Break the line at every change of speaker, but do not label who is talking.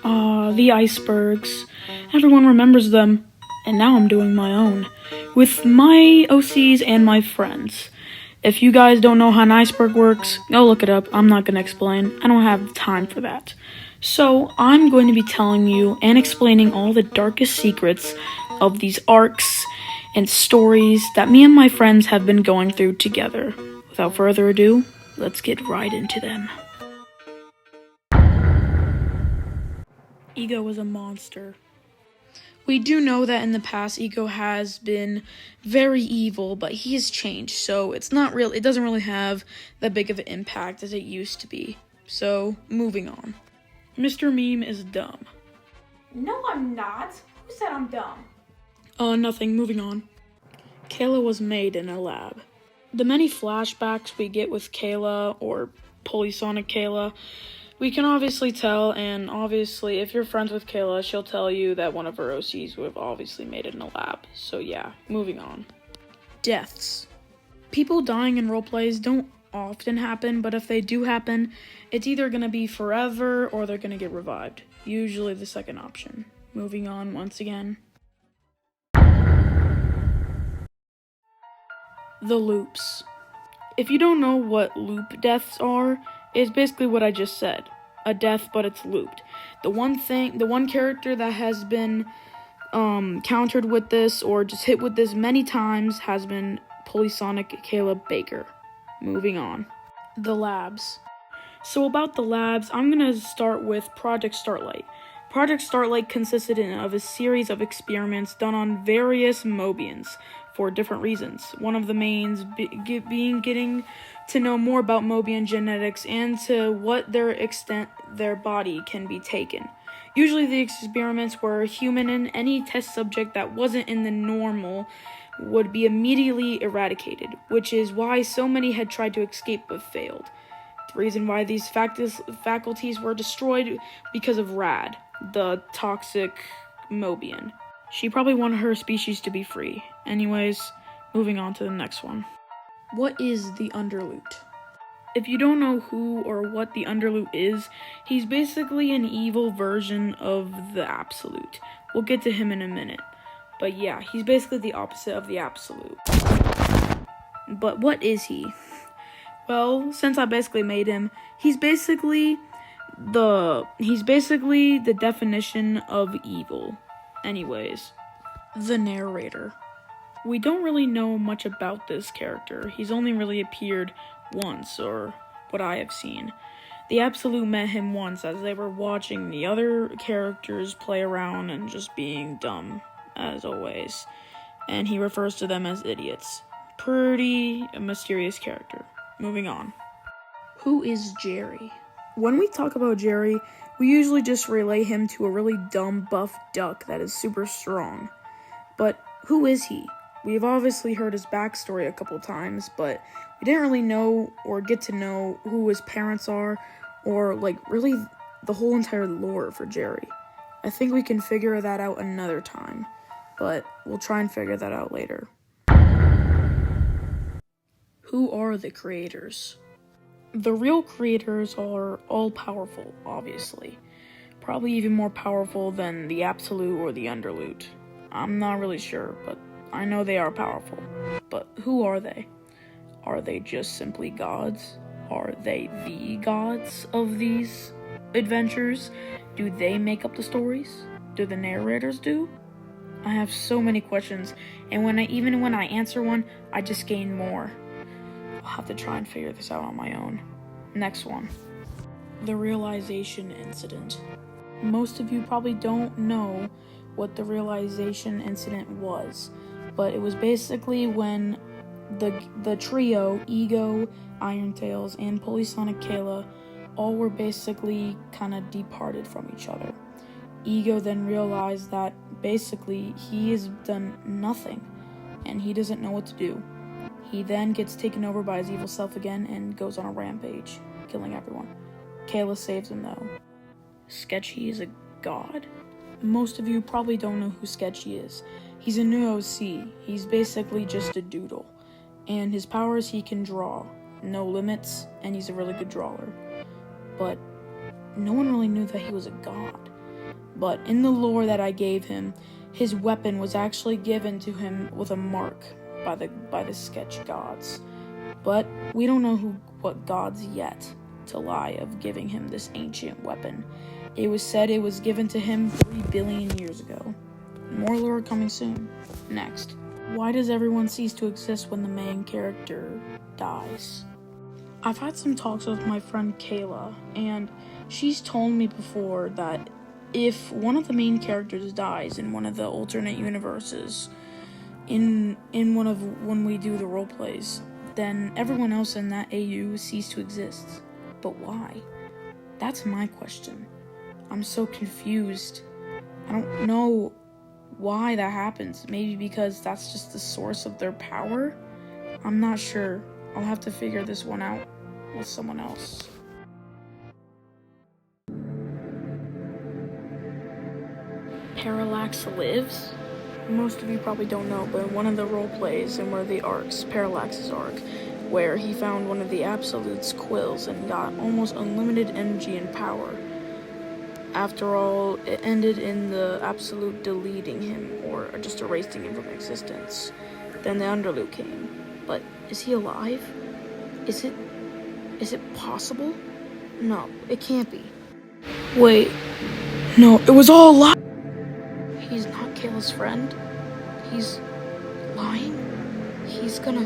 The icebergs. Everyone remembers them. And now I'm doing my own. With my OCs and my friends. If you guys don't know how an iceberg works, go look it up. I'm not going to explain. I don't have time for that. So, I'm going to be telling you and explaining all the darkest secrets of these arcs and stories that me and my friends have been going through together. Without further ado, let's get right into them. Ego is a monster. We do know that in the past, Ego has been very evil, but he has changed, so it doesn't really have that big of an impact as it used to be. So, moving on. Mr. Meme is dumb.
No, I'm not. Who said I'm dumb?
Nothing, moving on. Kayla was made in a lab. The many flashbacks we get with Kayla, or Polysonic Kayla, we can obviously tell, and obviously, if you're friends with Kayla, she'll tell you that one of her OCs would have obviously made it in a lab. So yeah, moving on. Deaths. People dying in roleplays don't often happen, but if they do happen, it's either going to be forever or they're going to get revived. Usually the second option. Moving on once again. The loops. If you don't know what loop deaths are, it's basically what I just said. A death, but it's looped. The one character that has been countered with this or just hit with this many times has been Polysonic Kayla Baker. Moving on. The labs. So about the labs, I'm going to start with Project Starlight. Project Starlight consisted of a series of experiments done on various Mobians for different reasons. One of the mains being getting to know more about Mobian genetics and to what their extent their body can be taken. Usually the experiments were human, and any test subject that wasn't in the normal would be immediately eradicated, which is why so many had tried to escape but failed. The reason why these faculties were destroyed because of Rad, the toxic Mobian. She probably wanted her species to be free. Anyways, moving on to the next one. What is the Underloot? If you don't know who or what the Underloot is, he's basically an evil version of the Absolute. We'll get to him in a minute. But yeah, he's basically the opposite of the Absolute. But what is he? Well, since I basically made him, he's basically the definition of evil. Anyways, the narrator. We don't really know much about this character. He's only really appeared once, or what I have seen. The Absolute met him once as they were watching the other characters play around and just being dumb, as always. And he refers to them as idiots. Pretty mysterious character. Moving on. Who is Jerry? When we talk about Jerry, we usually just relay him to a really dumb buff duck that is super strong. But who is he? We've obviously heard his backstory a couple times, but we didn't really know or get to know who his parents are, or really the whole entire lore for Jerry. I think we can figure that out another time, but we'll try and figure that out later. Who are the creators? The real creators are all-powerful, obviously. Probably even more powerful than the Absolute or the Underloot. I'm not really sure, but I know they are powerful. But who are they? Are they just simply gods? Are they the gods of these adventures? Do they make up the stories? Do the narrators do? I have so many questions, and even when I answer one, I just gain more. I'll have to try and figure this out on my own. Next one. The realization incident. Most of you probably don't know what the realization incident was, but it was basically when the trio, Ego, Irontails, and Polysonic Kayla, all were basically kind of departed from each other. Ego then realized that basically he has done nothing, and he doesn't know what to do. He then gets taken over by his evil self again and goes on a rampage, killing everyone. Kayla saves him though. Sketchy is a god? Most of you probably don't know who Sketchy is. He's a new OC. He's basically just a doodle. And his powers, he can draw. No limits, and he's a really good drawer. But no one really knew that he was a god. But in the lore that I gave him, his weapon was actually given to him with a mark by the sketch gods. But we don't know what gods yet to lie of giving him this ancient weapon. It was said it was given to him 3 billion years ago. More lore coming soon. Next. Why does everyone cease to exist when the main character dies? I've had some talks with my friend Kayla, and she's told me before that if one of the main characters dies in one of the alternate universes, when we do the role plays, then everyone else in that AU cease to exist. But why? That's my question. I'm so confused. I don't know why that happens. Maybe because that's just the source of their power? I'm not sure. I'll have to figure this one out with someone else. Parallax lives? Most of you probably don't know, but in one of the role plays in one of the arcs, Parallax's arc, where he found one of the Absolute's quills and got almost unlimited energy and power. After all, it ended in the Absolute deleting him, or just erasing him from existence. Then the Underloop came. But is he alive? Is it possible? No, it can't be. Wait. No, it was all a lie! He's not Kayla's friend. He's lying. He's gonna